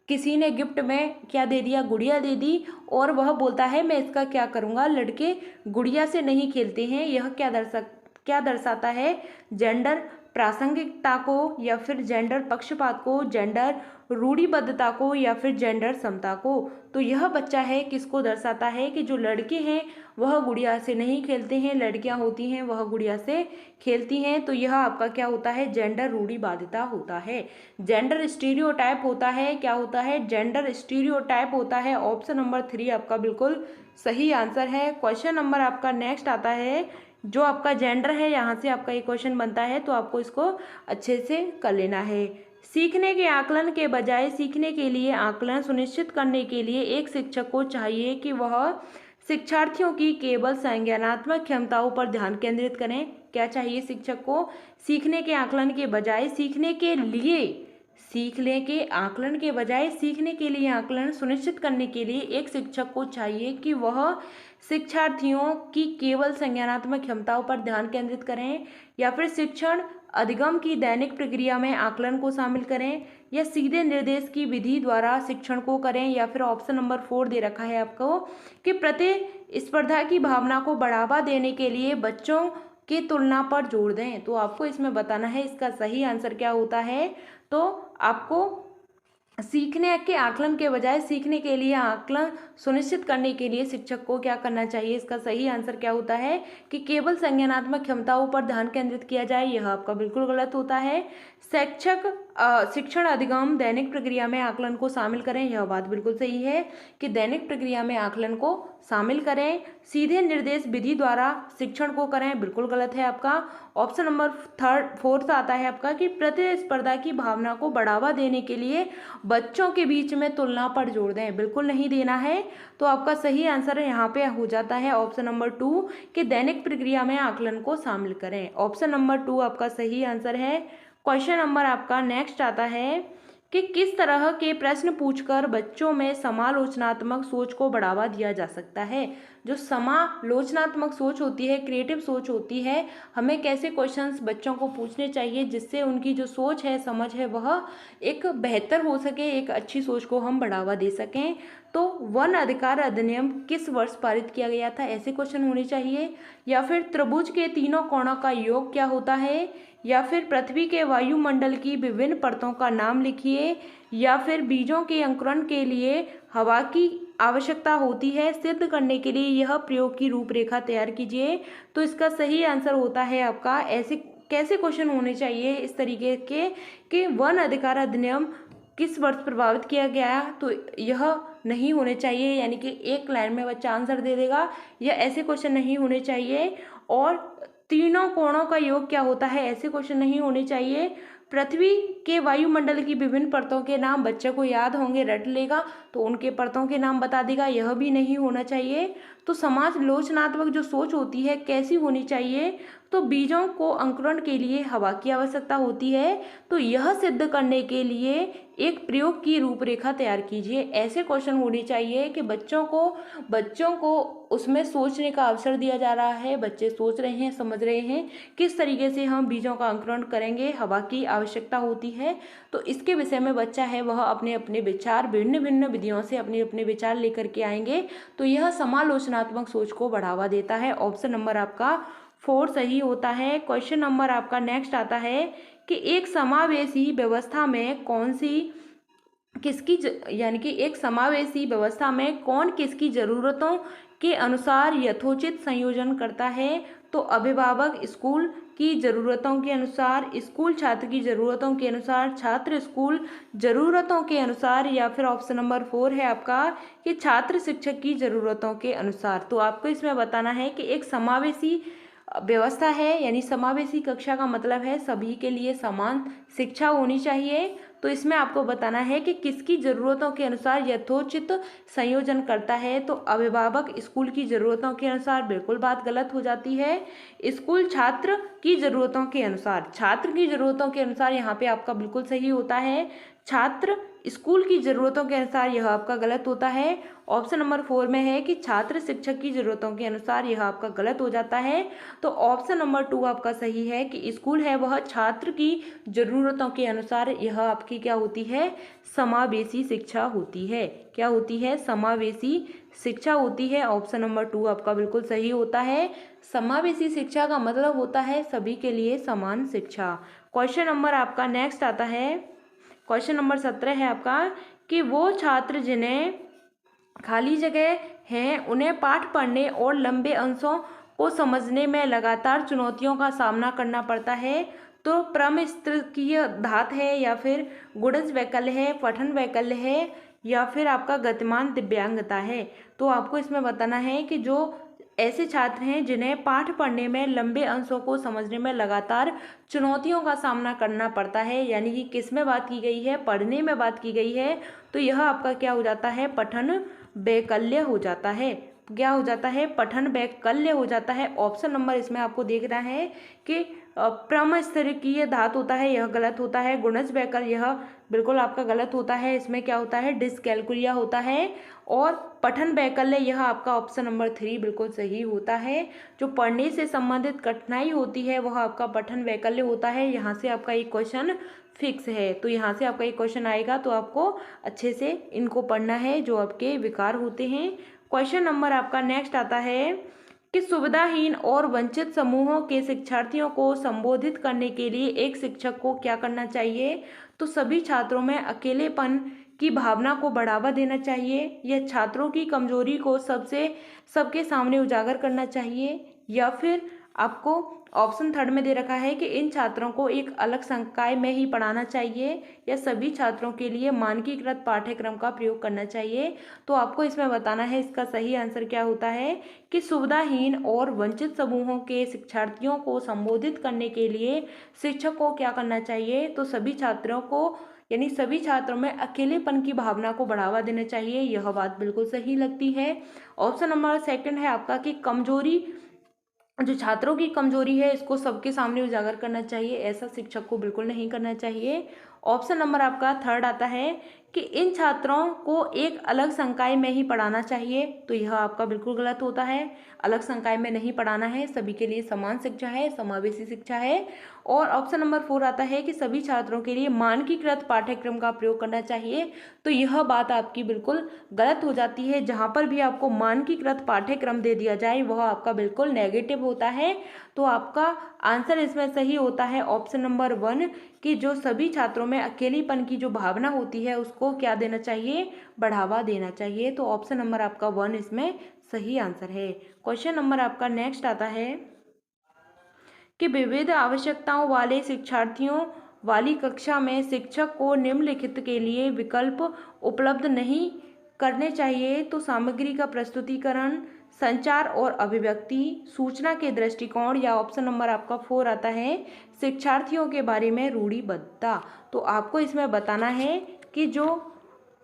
किसी ने गिफ्ट में क्या दे दिया, गुड़िया दे दी, और वह बोलता है मैं इसका क्या करूंगा, लड़के गुड़िया से नहीं खेलते हैं। यह क्या दर्शाता है, जेंडर प्रासंगिकता को, या फिर जेंडर पक्षपात को, जेंडर रूढ़िबद्धता को, या फिर जेंडर समता को। तो यह बच्चा है किसको दर्शाता है कि जो लड़के हैं वह गुड़िया से नहीं खेलते हैं, लड़कियां होती हैं वह गुड़िया से खेलती हैं। तो यह आपका क्या होता है, जेंडर रूढ़िवादिता होता है, जेंडर स्टीरियोटाइप होता है। क्या होता है, जेंडर स्टीरियोटाइप होता है। ऑप्शन नंबर 3 आपका बिल्कुल सही आंसर है। क्वेश्चन नंबर आपका नेक्स्ट आता है, जो आपका जेंडर है यहाँ से आपका ये क्वेश्चन बनता है, तो आपको इसको अच्छे से कर लेना है। सीखने के आकलन के बजाय सीखने के लिए आकलन सुनिश्चित करने के लिए एक शिक्षक को चाहिए कि वह शिक्षार्थियों की केवल संज्ञानात्मक क्षमताओं पर ध्यान केंद्रित करें। क्या चाहिए शिक्षक को, सीखने के आकलन के बजाय सीखने के लिए, सीखने के आकलन के बजाय सीखने के लिए आकलन सुनिश्चित करने के लिए एक शिक्षक को चाहिए कि वह शिक्षार्थियों की केवल संज्ञानात्मक क्षमताओं पर ध्यान केंद्रित करें, या फिर शिक्षण अधिगम की दैनिक प्रक्रिया में आकलन को शामिल करें, या सीधे निर्देश की विधि द्वारा शिक्षण को करें, या फिर ऑप्शन नंबर 4 दे रखा है आपको कि प्रतिस्पर्धा की भावना को बढ़ावा देने के लिए बच्चों की तुलना पर जोर दें। तो आपको इसमें बताना है इसका सही आंसर क्या होता है। तो आपको सीखने के आकलन के बजाय सीखने के लिए आकलन सुनिश्चित करने के लिए शिक्षक को क्या करना चाहिए, इसका सही आंसर क्या होता है कि केवल संज्ञानात्मक क्षमताओं पर ध्यान केंद्रित किया जाए। यह आपका बिल्कुल गलत होता है। शिक्षण अधिगम दैनिक प्रक्रिया में आकलन को शामिल करें, यह बात बिल्कुल सही है कि दैनिक प्रक्रिया में आकलन को शामिल करें। सीधे निर्देश विधि द्वारा शिक्षण को करें, बिल्कुल गलत है आपका। ऑप्शन नंबर 4 आता है आपका कि प्रतिस्पर्धा की भावना को बढ़ावा देने के लिए बच्चों के बीच में तुलना पर जोर दें, बिल्कुल नहीं देना है। तो आपका सही आंसर यहाँ पे हो जाता है ऑप्शन नंबर 2 कि दैनिक प्रक्रिया में आकलन को शामिल करें। ऑप्शन नंबर 2 आपका सही आंसर है। क्वेश्चन नंबर आपका नेक्स्ट आता है कि किस तरह के प्रश्न पूछकर बच्चों में समालोचनात्मक सोच को बढ़ावा दिया जा सकता है। जो समालोचनात्मक सोच होती है, क्रिएटिव सोच होती है, हमें कैसे क्वेश्चंस बच्चों को पूछने चाहिए जिससे उनकी जो सोच है, समझ है, वह एक बेहतर हो सके, एक अच्छी सोच को हम बढ़ावा दे सकें। तो वन अधिकार अधिनियम किस वर्ष पारित किया गया था, ऐसे क्वेश्चन होने चाहिए। या फिर त्रिभुज के तीनों कोणों का योग क्या होता है, या फिर पृथ्वी के वायुमंडल की विभिन्न परतों का नाम लिखिए, या फिर बीजों के अंकुरण के लिए हवा की आवश्यकता होती है, सिद्ध करने के लिए यह प्रयोग की रूपरेखा तैयार कीजिए। तो इसका सही आंसर होता है आपका, ऐसे कैसे क्वेश्चन होने चाहिए इस तरीके के कि वन अधिकार अधिनियम किस वर्ष प्रभावित किया गया, तो यह नहीं होने चाहिए, यानी कि एक लाइन में बच्चा आंसर दे देगा, यह ऐसे क्वेश्चन नहीं होने चाहिए। और तीनों कोणों का योग क्या होता है, ऐसे क्वेश्चन नहीं होने चाहिए। पृथ्वी के वायुमंडल की विभिन्न परतों के नाम बच्चे को याद होंगे, रट लेगा तो उनके परतों के नाम बता देगा, यह भी नहीं होना चाहिए। तो समालोचनात्मक जो सोच होती है कैसी होनी चाहिए, तो बीजों को अंकुरण के लिए हवा की आवश्यकता होती है, तो यह सिद्ध करने के लिए एक प्रयोग की रूपरेखा तैयार कीजिए। ऐसे क्वेश्चन होने चाहिए कि बच्चों को उसमें सोचने का अवसर दिया जा रहा है, बच्चे सोच रहे हैं, समझ रहे हैं किस तरीके से हम बीजों का अंकुरण करेंगे, हवा की आवश्यकता होती है। तो इसके विषय में बच्चा है वह अपने अपने विचार भिन्न भिन्न विधियों से अपने अपने विचार लेकर के आएंगे, तो यह समालोचनात्मक सोच को बढ़ावा देता है। ऑप्शन नंबर आपका 4 सही होता है। क्वेश्चन नंबर आपका नेक्स्ट आता है कि एक समावेशी व्यवस्था में यानी कि एक समावेशी व्यवस्था में कौन किसकी जरूरतों के अनुसार यथोचित संयोजन करता है। तो अभिभावक स्कूल की ज़रूरतों के अनुसार, स्कूल छात्र की ज़रूरतों के अनुसार, छात्र स्कूल ज़रूरतों के अनुसार, या फिर ऑप्शन नंबर 4 है आपका कि छात्र शिक्षक की ज़रूरतों के अनुसार। तो आपको इसमें बताना है कि एक समावेशी व्यवस्था है, यानी समावेशी कक्षा का मतलब है सभी के लिए समान शिक्षा होनी चाहिए। तो इसमें आपको बताना है कि किसकी ज़रूरतों के अनुसार यथोचित संयोजन करता है। तो अभिभावक स्कूल की ज़रूरतों के अनुसार, बिल्कुल बात गलत हो जाती है। स्कूल छात्र की ज़रूरतों के अनुसार, छात्र की ज़रूरतों के अनुसार यहाँ पे आपका बिल्कुल सही होता है। छात्र स्कूल की ज़रूरतों के अनुसार, यह आपका गलत होता है। ऑप्शन नंबर 4 में है कि छात्र शिक्षक की ज़रूरतों के अनुसार, यह आपका गलत हो जाता है। तो ऑप्शन नंबर 2 आपका सही है कि स्कूल है वह छात्र की ज़रूरतों के अनुसार, यह आपकी क्या होती है, समावेशी शिक्षा होती है। क्या होती है, समावेशी शिक्षा होती है। ऑप्शन नंबर 2 आपका बिल्कुल सही होता है। समावेशी शिक्षा का मतलब होता है सभी के लिए समान शिक्षा। क्वेश्चन नंबर आपका नेक्स्ट आता है, क्वेश्चन नंबर 17 है आपका कि वो छात्र जिन्हें खाली जगह हैं उन्हें पाठ पढ़ने और लंबे अंशों को समझने में लगातार चुनौतियों का सामना करना पड़ता है। तो प्रमस्त्रीय धात है, या फिर गुणज वैकल्य है, पठन वैकल्य है, या फिर आपका गतिमान दिव्यांगता है। तो आपको इसमें बताना है कि जो ऐसे छात्र हैं जिन्हें पाठ पढ़ने में, लंबे अंशों को समझने में लगातार चुनौतियों का सामना करना पड़ता है, यानी कि किस में बात की गई है, पढ़ने में बात की गई है। तो यह आपका क्या हो जाता है, पठन वैकल्य हो जाता है। क्या हो जाता है, पठन वैकल्य हो जाता है। ऑप्शन नंबर इसमें आपको देखना है कि प्रमस्त्रीय धात होता है, यह गलत होता है। गुणज वैकल्य, यह बिल्कुल आपका गलत होता है। इसमें क्या होता है, डिसकैलकुलिया होता है। और पठन वैकल्य, यह आपका ऑप्शन नंबर 3 बिल्कुल सही होता है। जो पढ़ने से संबंधित कठिनाई होती है वह आपका पठन वैकल्य होता है। यहाँ से आपका एक क्वेश्चन फिक्स है। तो यहाँ से आपका एक क्वेश्चन आएगा, तो आपको अच्छे से इनको पढ़ना है जो आपके विकार होते हैं। क्वेश्चन नंबर आपका नेक्स्ट आता है कि सुविधाहीन और वंचित समूहों के शिक्षार्थियों को संबोधित करने के लिए एक शिक्षक को क्या करना चाहिए। तो सभी छात्रों में अकेलेपन की भावना को बढ़ावा देना चाहिए, या छात्रों की कमजोरी को सबके सामने उजागर करना चाहिए, या फिर आपको ऑप्शन 3 में दे रखा है कि इन छात्रों को एक अलग संकाय में ही पढ़ाना चाहिए, या सभी छात्रों के लिए मानकीकृत पाठ्यक्रम का प्रयोग करना चाहिए। तो आपको इसमें बताना है इसका सही आंसर क्या होता है कि सुविधाहीन और वंचित समूहों के शिक्षार्थियों को संबोधित करने के लिए शिक्षक को क्या करना चाहिए। तो सभी छात्रों को, यानी सभी छात्रों में अकेलेपन की भावना को बढ़ावा देना चाहिए। यह बात बिल्कुल सही लगती है। ऑप्शन नंबर 2 है आपका कि कमजोरी, जो छात्रों की कमजोरी है इसको सबके सामने उजागर करना चाहिए, ऐसा शिक्षक को बिल्कुल नहीं करना चाहिए। ऑप्शन नंबर आपका 3 आता है कि इन छात्रों को एक अलग संकाय में ही पढ़ाना चाहिए। तो यह आपका बिल्कुल गलत होता है। अलग संकाय में नहीं पढ़ाना है, सभी के लिए समान शिक्षा है, समावेशी शिक्षा है। और ऑप्शन नंबर 4 आता है कि सभी छात्रों के लिए मानकीकृत पाठ्यक्रम का प्रयोग करना चाहिए। तो यह बात आपकी बिल्कुल गलत हो जाती है। जहाँ पर भी आपको मानकीकृत पाठ्यक्रम दे दिया जाए वह आपका बिल्कुल नेगेटिव होता है। तो आपका आंसर इसमें सही होता है ऑप्शन नंबर 1 कि जो सभी छात्रों में अकेलेपन की जो भावना होती है उसको क्या देना चाहिए, बढ़ावा देना चाहिए। तो ऑप्शन नंबर आपका 1 इसमें सही आंसर है। क्वेश्चन नंबर आपका नेक्स्ट आता है कि विविध आवश्यकताओं वाले शिक्षार्थियों वाली कक्षा में शिक्षक को निम्नलिखित के लिए विकल्प उपलब्ध नहीं करने चाहिए। तो सामग्री का प्रस्तुतिकरण, संचार और अभिव्यक्ति, सूचना के दृष्टिकोण, या ऑप्शन नंबर आपका 4 आता है शिक्षार्थियों के बारे में रूढ़िबद्धता। तो आपको इसमें बताना है कि जो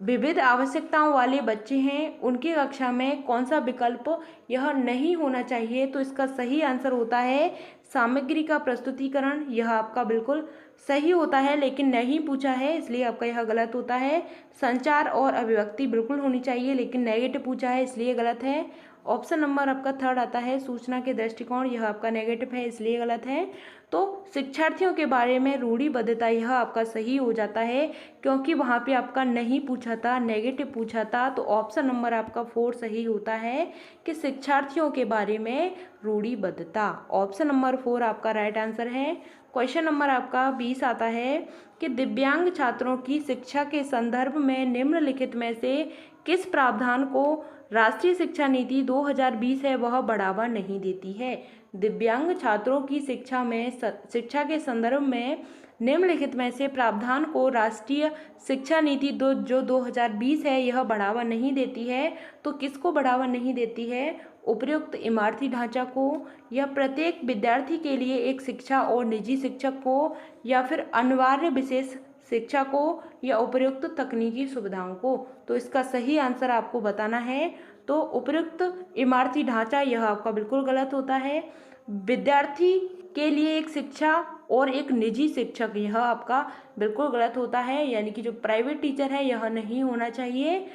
विविध आवश्यकताओं वाले बच्चे हैं उनकी कक्षा में कौन सा विकल्प यह नहीं होना चाहिए। तो इसका सही आंसर होता है सामग्री का प्रस्तुतिकरण। यह आपका बिल्कुल सही होता है, लेकिन नहीं पूछा है इसलिए आपका यह गलत होता है। संचार और अभिव्यक्ति बिल्कुल होनी चाहिए, लेकिन नेगेटिव पूछा है इसलिए गलत है। ऑप्शन नंबर आपका 3 आता है सूचना के दृष्टिकोण, यह आपका नेगेटिव है इसलिए गलत है। तो शिक्षार्थियों के बारे में रूढ़िबद्धता, यह आपका सही हो जाता है क्योंकि वहाँ पे आपका नहीं पूछा था, नेगेटिव पूछा था। तो ऑप्शन नंबर आपका 4 सही होता है कि शिक्षार्थियों के बारे में रूढ़िबद्धता। ऑप्शन नंबर 4 आपका राइट आंसर है। क्वेश्चन नंबर आपका 20 आता है कि दिव्यांग छात्रों की शिक्षा के संदर्भ में निम्नलिखित में से किस प्रावधान को राष्ट्रीय शिक्षा नीति 2020 है वह बढ़ावा नहीं देती है। दिव्यांग छात्रों की शिक्षा के संदर्भ में निम्नलिखित में से प्रावधान को राष्ट्रीय शिक्षा नीति जो 2020 है यह बढ़ावा नहीं देती है। तो किसको बढ़ावा नहीं देती है, उपयुक्त इमारती ढांचा को, या प्रत्येक विद्यार्थी के लिए एक शिक्षा और निजी शिक्षक को, या फिर अनिवार्य विशेष शिक्षा को, या उपयुक्त तकनीकी सुविधाओं को। तो इसका सही आंसर आपको बताना है। तो उपयुक्त इमारती ढांचा यह आपका बिल्कुल गलत होता है। विद्यार्थी के लिए एक शिक्षा और एक निजी शिक्षक यह आपका बिल्कुल गलत होता है, यानी कि जो प्राइवेट टीचर है यह नहीं होना चाहिए।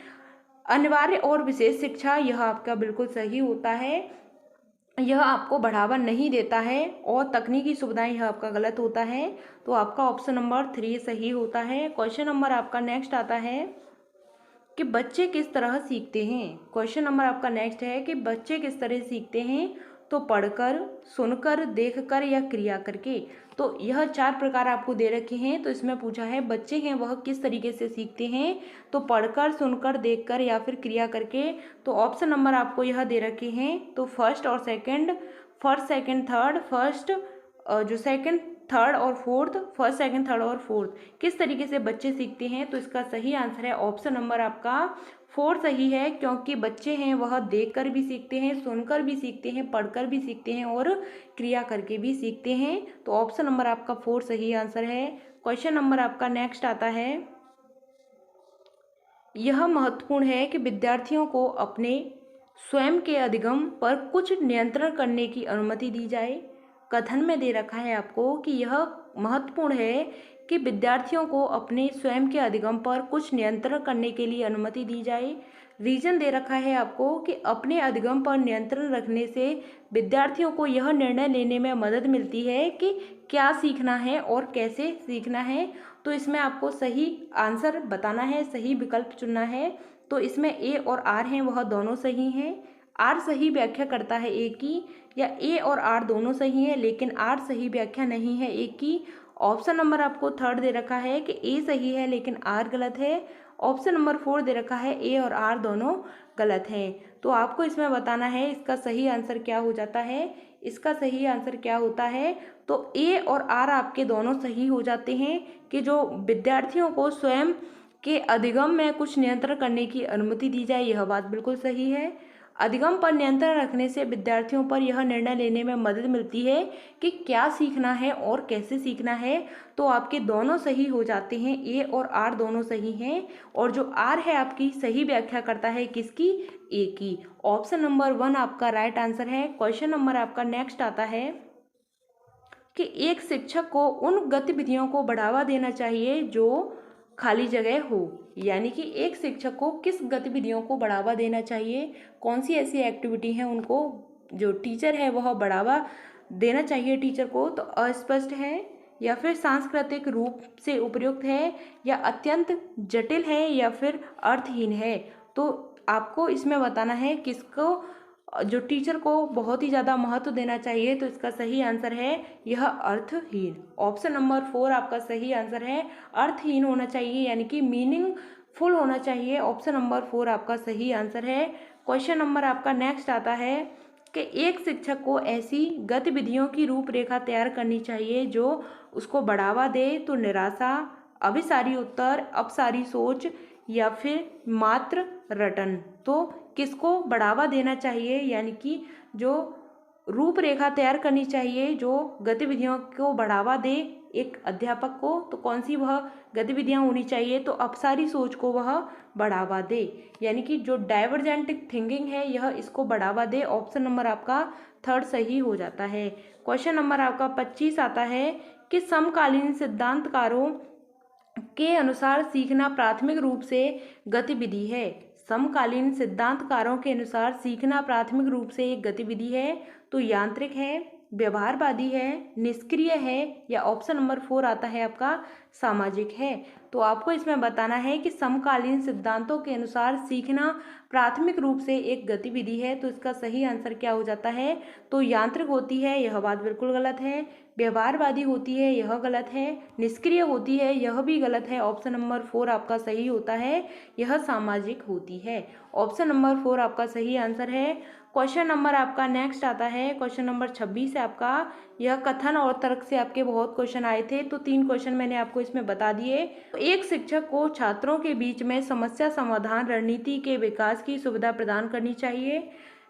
अनिवार्य और विशेष शिक्षा यह आपका बिल्कुल सही होता है, यह आपको बढ़ावा नहीं देता है। और तकनीकी सुविधाएं यह आपका गलत होता है। तो आपका ऑप्शन नंबर 3 सही होता है। क्वेश्चन नंबर आपका नेक्स्ट आता है कि बच्चे किस तरह सीखते हैं। क्वेश्चन नंबर आपका नेक्स्ट है कि बच्चे किस तरह सीखते हैं। तो पढ़कर, सुनकर, देखकर या क्रिया करके। तो यह 4 प्रकार आपको दे रखे हैं। तो इसमें पूछा है बच्चे हैं वह किस तरीके से सीखते हैं। तो पढ़कर, सुनकर, देखकर या फिर क्रिया करके। तो ऑप्शन नंबर आपको यह दे रखे हैं। तो फर्स्ट, सेकंड, थर्ड, जो सेकंड, थर्ड और फोर्थ, फर्स्ट, सेकंड, थर्ड और फोर्थ किस तरीके से बच्चे सीखते हैं। तो इसका सही आंसर है ऑप्शन नंबर आपका 4 सही है, क्योंकि बच्चे हैं वह देखकर भी सीखते हैं, सुनकर भी सीखते हैं, पढ़कर भी सीखते हैं और क्रिया करके भी सीखते हैं। तो ऑप्शन नंबर आपका 4 सही आंसर है। क्वेश्चन नंबर आपका नेक्स्ट आता है, यह महत्वपूर्ण है कि विद्यार्थियों को अपने स्वयं के अधिगम पर कुछ नियंत्रण करने की अनुमति दी जाए। कथन में दे रखा है आपको कि यह महत्वपूर्ण है कि विद्यार्थियों को अपने स्वयं के अधिगम पर कुछ नियंत्रण करने के लिए अनुमति दी जाए। रीजन दे रखा है आपको कि अपने अधिगम पर नियंत्रण रखने से विद्यार्थियों को यह निर्णय लेने में मदद मिलती है कि क्या सीखना है और कैसे सीखना है। तो इसमें आपको सही आंसर बताना है, सही विकल्प चुनना है। तो इसमें ए और आर हैं वह दोनों सही हैं। आर सही व्याख्या करता है ए की, या ए और आर दोनों सही हैं लेकिन आर सही व्याख्या नहीं है ए की। ऑप्शन नंबर आपको थर्ड दे रखा है कि ए सही है लेकिन आर गलत है। ऑप्शन नंबर 4 दे रखा है ए और आर दोनों गलत हैं। तो आपको इसमें बताना है इसका सही आंसर क्या हो जाता है। इसका सही आंसर क्या होता है। तो ए और आर आपके दोनों सही हो जाते हैं कि जो विद्यार्थियों को स्वयं के अधिगम में कुछ नियंत्रण करने की अनुमति दी जाए, यह बात बिल्कुल सही है। अधिगम पर नियंत्रण रखने से विद्यार्थियों पर यह निर्णय लेने में मदद मिलती है कि क्या सीखना है और कैसे सीखना है। तो आपके दोनों सही हो जाते हैं, ए और आर दोनों सही हैं। और जो आर है आपकी सही व्याख्या करता है किसकी, ए की। ऑप्शन नंबर 1 आपका राइट आंसर है। क्वेश्चन नंबर आपका नेक्स्ट आता है कि एक शिक्षक को उन गतिविधियों को बढ़ावा देना चाहिए जो खाली जगह हो। यानी कि एक शिक्षक को किस गतिविधियों को बढ़ावा देना चाहिए, कौन सी ऐसी एक्टिविटी है उनको जो टीचर है वह बढ़ावा देना चाहिए टीचर को। तो अस्पष्ट है, या फिर सांस्कृतिक रूप से उपयुक्त है, या अत्यंत जटिल है, या फिर अर्थहीन है। तो आपको इसमें बताना है किसको जो टीचर को बहुत ही ज़्यादा महत्व देना चाहिए। तो इसका सही आंसर है यह अर्थहीन। ऑप्शन नंबर 4 आपका सही आंसर है। अर्थहीन होना चाहिए यानी कि मीनिंगफुल होना चाहिए। ऑप्शन नंबर 4 आपका सही आंसर है। क्वेश्चन नंबर आपका नेक्स्ट आता है कि एक शिक्षक को ऐसी गतिविधियों की रूपरेखा तैयार करनी चाहिए जो उसको बढ़ावा दे। तो निराशा, अभिसारी उत्तर, अपसारी सोच, या फिर मात्र रटन। तो किसको बढ़ावा देना चाहिए, यानी कि जो रूपरेखा तैयार करनी चाहिए जो गतिविधियों को बढ़ावा दे एक अध्यापक को, तो कौन सी वह गतिविधियां होनी चाहिए। तो अपसारी सोच को वह बढ़ावा दे, यानी कि जो डाइवर्जेंट थिंकिंग है यह इसको बढ़ावा दे। ऑप्शन नंबर आपका थर्ड सही हो जाता है। क्वेश्चन नंबर आपका 25 आता है कि समकालीन सिद्धांतकारों के अनुसार सीखना प्राथमिक रूप से गतिविधि है। समकालीन सिद्धांतकारों के अनुसार सीखना प्राथमिक रूप से एक गतिविधि है। तो यांत्रिक है, व्यवहारवादी है, निष्क्रिय है, या ऑप्शन नंबर 4 आता है आपका सामाजिक है। तो आपको इसमें बताना है कि समकालीन सिद्धांतों के अनुसार सीखना प्राथमिक रूप से एक गतिविधि है। तो इसका सही आंसर क्या हो जाता है। तो यांत्रिक होती है, यह बात बिल्कुल गलत है। व्यवहारवादी होती है, यह गलत है। निष्क्रिय होती है, यह भी गलत है। ऑप्शन नंबर 4 आपका सही होता है, यह सामाजिक होती है। ऑप्शन नंबर 4 आपका सही आंसर है। क्वेश्चन नंबर आपका नेक्स्ट आता है। क्वेश्चन नंबर 26 है आपका। यह कथन और तर्क से आपके बहुत क्वेश्चन आए थे, तो 3 क्वेश्चन मैंने आपको इसमें बता दिए। तो एक शिक्षक को छात्रों के बीच में समस्या समाधान रणनीति के विकास की सुविधा प्रदान करनी चाहिए।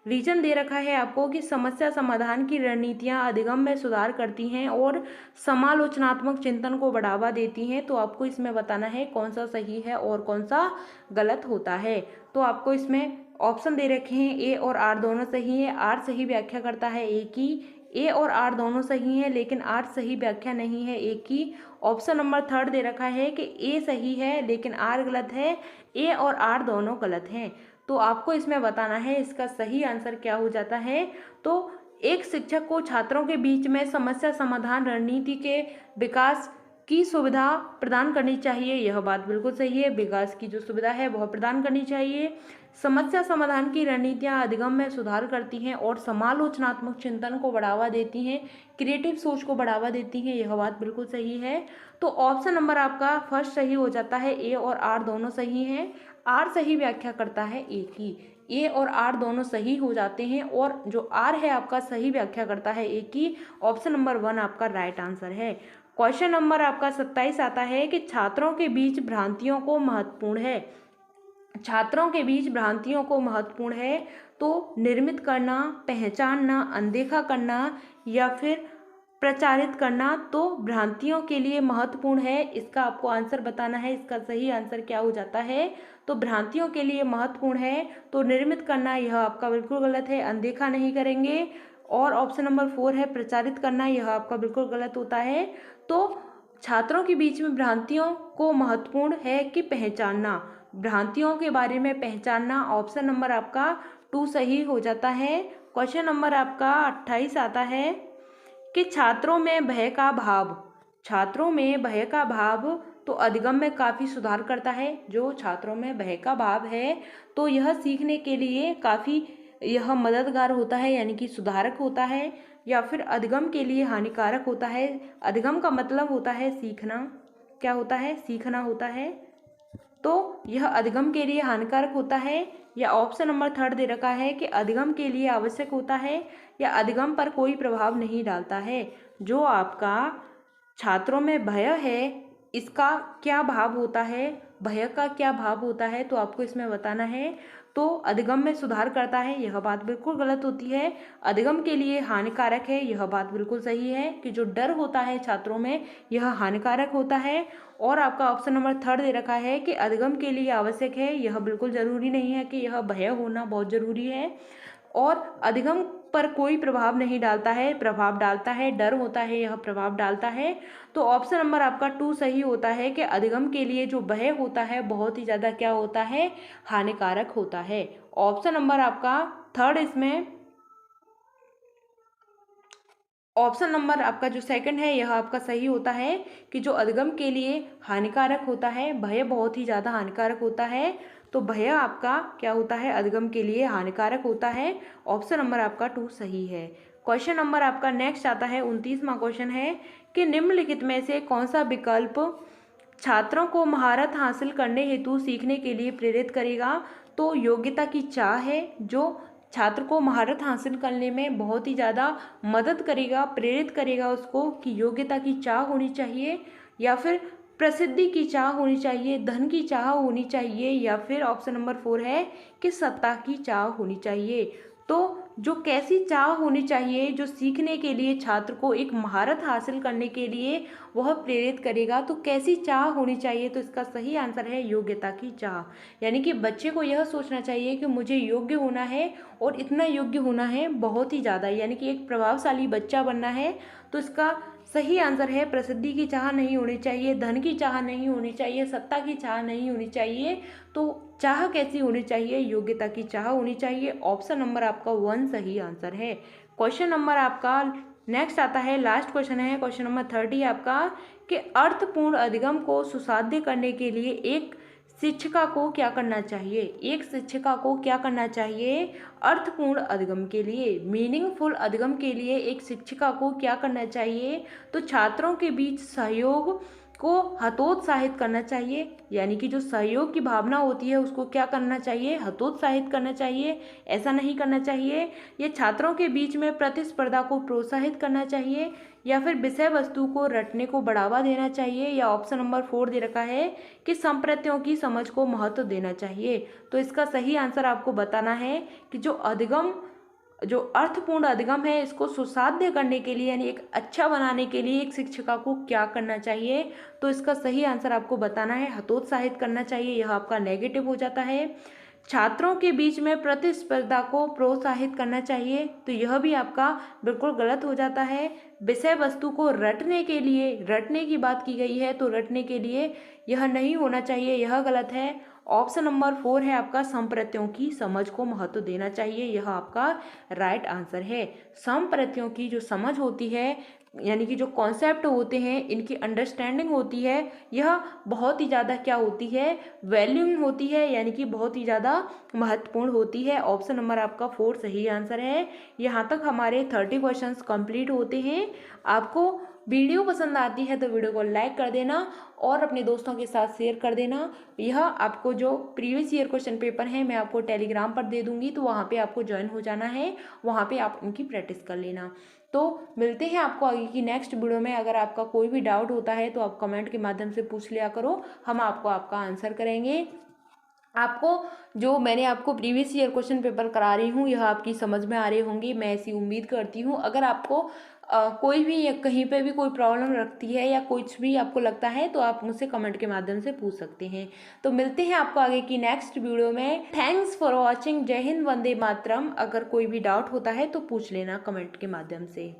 रीजन दे रखा है आपको कि समस्या समाधान की रणनीतियाँ अधिगम में सुधार करती हैं और समालोचनात्मक चिंतन को बढ़ावा देती हैं। तो आपको इसमें बताना है कौन सा सही है और कौन सा गलत होता है। तो आपको इसमें ऑप्शन दे रखे हैं, ए और आर दोनों सही है। आर सही व्याख्या करता है ए की, ए और आर दोनों सही हैं लेकिन आर सही व्याख्या नहीं है ए की। ऑप्शन नंबर थर्ड दे रखा है कि ए सही है लेकिन आर गलत है, ए और आर दोनों गलत हैं। तो आपको इसमें बताना है इसका सही आंसर क्या हो जाता है। तो एक शिक्षक को छात्रों के बीच में समस्या समाधान रणनीति के विकास की सुविधा प्रदान करनी चाहिए, यह बात बिल्कुल सही है। विकास की जो सुविधा है वह प्रदान करनी चाहिए। समस्या समाधान की रणनीतियाँ अधिगम में सुधार करती हैं और समालोचनात्मक चिंतन को बढ़ावा देती हैं, क्रिएटिव सोच को बढ़ावा देती हैं, यह बात बिल्कुल सही है। तो ऑप्शन नंबर आपका फर्स्ट सही हो जाता है, ए और आर दोनों सही हैं। आर सही व्याख्या करता है ए की, ए और आर दोनों सही हो जाते हैं और जो आर है आपका सही व्याख्या करता है ए की। ऑप्शन नंबर वन आपका राइट आंसर है। क्वेश्चन नंबर आपका 27 आता है कि छात्रों के बीच भ्रांतियों को महत्वपूर्ण है। छात्रों के बीच भ्रांतियों को महत्वपूर्ण है तो निर्मित करना, पहचानना, अनदेखा करना या फिर प्रचारित करना। तो भ्रांतियों के लिए महत्वपूर्ण है, इसका आपको आंसर बताना है। इसका सही आंसर क्या हो जाता है। तो भ्रांतियों के लिए महत्वपूर्ण है तो निर्मित करना, यह आपका बिल्कुल गलत है, अनदेखा नहीं करेंगे। और ऑप्शन नंबर 4 है प्रचारित करना, यह आपका बिल्कुल गलत होता है। तो छात्रों के बीच में भ्रांतियों को महत्वपूर्ण है कि पहचानना, भ्रांतियों के बारे में पहचानना। ऑप्शन नंबर आपका 2 सही हो जाता है। क्वेश्चन नंबर आपका 28 आता है कि छात्रों में भय का भाव, छात्रों में भय का भाव तो अधिगम में काफ़ी सुधार करता है। जो छात्रों में भय का भाव है तो यह सीखने के लिए काफ़ी यह मददगार होता है, यानी कि सुधारक होता है, या फिर अधिगम के लिए हानिकारक होता है। अधिगम का मतलब होता है सीखना, क्या होता है, सीखना होता है। तो यह अधिगम के लिए हानिकारक होता है। या ऑप्शन नंबर थर्ड दे रखा है कि अधिगम के लिए आवश्यक होता है या अधिगम पर कोई प्रभाव नहीं डालता है। जो आपका छात्रों में भय है इसका क्या भाव होता है, भय का क्या भाव होता है, तो आपको इसमें बताना है। तो अधिगम में सुधार करता है, यह बात बिल्कुल गलत होती है। अधिगम के लिए हानिकारक है, यह बात बिल्कुल सही है कि जो डर होता है छात्रों में यह हानिकारक होता है। और आपका ऑप्शन नंबर थर्ड दे रखा है कि अधिगम के लिए आवश्यक है, यह बिल्कुल ज़रूरी नहीं है कि यह भय होना बहुत ज़रूरी है। और अधिगम पर कोई प्रभाव नहीं डालता है, प्रभाव डालता है, डर होता है यह प्रभाव डालता है। तो ऑप्शन नंबर आपका 2 सही होता है कि अधिगम के लिए जो भय होता है बहुत ही ज़्यादा क्या होता है, हानिकारक होता है। ऑप्शन नंबर आपका थर्ड इसमें, ऑप्शन नंबर आपका जो सेकंड है यह आपका सही होता है कि जो अधिगम के लिए हानिकारक होता है, भय बहुत ही ज़्यादा हानिकारक होता है। तो भय आपका क्या होता है, अधिगम के लिए हानिकारक होता है। ऑप्शन नंबर आपका 2 सही है। क्वेश्चन नंबर आपका नेक्स्ट आता है 29वां क्वेश्चन है कि निम्नलिखित में से कौन सा विकल्प छात्रों को महारत हासिल करने हेतु सीखने के लिए प्रेरित करेगा। तो योग्यता की चाह है जो छात्र को महारत हासिल करने में बहुत ही ज़्यादा मदद करेगा, प्रेरित करेगा उसको कि योग्यता की चाह होनी चाहिए, या फिर प्रसिद्धि की चाह होनी चाहिए, धन की चाह होनी चाहिए, या फिर ऑप्शन नंबर 4 है कि सत्ता की चाह होनी चाहिए। तो जो कैसी चाह होनी चाहिए जो सीखने के लिए छात्र को एक महारत हासिल करने के लिए वह प्रेरित करेगा, तो कैसी चाह होनी चाहिए, तो इसका सही आंसर है योग्यता की चाह। यानी कि बच्चे को यह सोचना चाहिए कि मुझे योग्य होना है और इतना योग्य होना है बहुत ही ज़्यादा, यानी कि एक प्रभावशाली बच्चा बनना है। तो इसका सही आंसर है प्रसिद्धि की चाह नहीं होनी चाहिए, धन की चाह नहीं होनी चाहिए, सत्ता की चाह नहीं होनी चाहिए। तो चाह कैसी होनी चाहिए, योग्यता की चाह होनी चाहिए। ऑप्शन नंबर आपका 1 सही आंसर है। क्वेश्चन नंबर आपका नेक्स्ट आता है, लास्ट क्वेश्चन है क्वेश्चन नंबर 30 आपका कि अर्थपूर्ण अधिगम को सुसाध्य करने के लिए एक शिक्षिका को क्या करना चाहिए। एक शिक्षिका को क्या करना चाहिए अर्थपूर्ण अधिगम के लिए, मीनिंगफुल अधिगम के लिए एक शिक्षिका को क्या करना चाहिए। तो छात्रों के बीच सहयोग को हतोत्साहित करना चाहिए, यानी कि जो सहयोग की भावना होती है उसको क्या करना चाहिए, हतोत्साहित करना चाहिए, ऐसा नहीं करना चाहिए। ये छात्रों के बीच में प्रतिस्पर्धा को प्रोत्साहित करना चाहिए, या फिर विषय वस्तु को रटने को बढ़ावा देना चाहिए, या ऑप्शन नंबर 4 दे रखा है कि संप्रत्यों की समझ को महत्व देना चाहिए। तो इसका सही आंसर आपको बताना है कि जो अधिगम जो अर्थपूर्ण अधिगम है इसको सुसाध्य करने के लिए यानी एक अच्छा बनाने के लिए एक शिक्षिका को क्या करना चाहिए, तो इसका सही आंसर आपको बताना है। हतोत्साहित करना चाहिए, यह आपका नेगेटिव हो जाता है। छात्रों के बीच में प्रतिस्पर्धा को प्रोत्साहित करना चाहिए, तो यह भी आपका बिल्कुल गलत हो जाता है। विषय वस्तु को रटने के लिए, रटने की बात की गई है तो रटने के लिए यह नहीं होना चाहिए, यह गलत है। ऑप्शन नंबर 4 है आपका संप्रत्ययों की समझ को महत्व देना चाहिए, यह आपका राइट आंसर है। संप्रत्ययों की जो समझ होती है यानी कि जो कॉन्सेप्ट होते हैं इनकी अंडरस्टैंडिंग होती है, यह बहुत ही ज़्यादा क्या होती है, वैल्यूइंग होती है, यानी कि बहुत ही ज़्यादा महत्वपूर्ण होती है। ऑप्शन नंबर आपका 4 सही आंसर है। यहाँ तक हमारे 30 क्वेश्चंस कंप्लीट होते हैं। आपको वीडियो पसंद आती है तो वीडियो को लाइक कर देना और अपने दोस्तों के साथ शेयर कर देना। यह आपको जो प्रीवियस ईयर क्वेश्चन पेपर है मैं आपको टेलीग्राम पर दे दूंगी, तो वहाँ पे आपको ज्वाइन हो जाना है, वहाँ पे आप उनकी प्रैक्टिस कर लेना। तो मिलते हैं आपको आगे की नेक्स्ट वीडियो में। अगर आपका कोई भी डाउट होता है तो आप कमेंट के माध्यम से पूछ लिया करो, हम आपको आपका आंसर करेंगे। आपको जो मैंने आपको प्रीवियस ईयर क्वेश्चन पेपर करा रही हूँ यह आपकी समझ में आ रही होंगी, मैं ऐसी उम्मीद करती हूँ। अगर आपको कोई भी या कहीं पे भी कोई प्रॉब्लम रखती है या कुछ भी आपको लगता है तो आप मुझसे कमेंट के माध्यम से पूछ सकते हैं। तो मिलते हैं आपको आगे की नेक्स्ट वीडियो में। Thanks for watching. जय हिंद, वंदे मातरम। अगर कोई भी डाउट होता है तो पूछ लेना कमेंट के माध्यम से।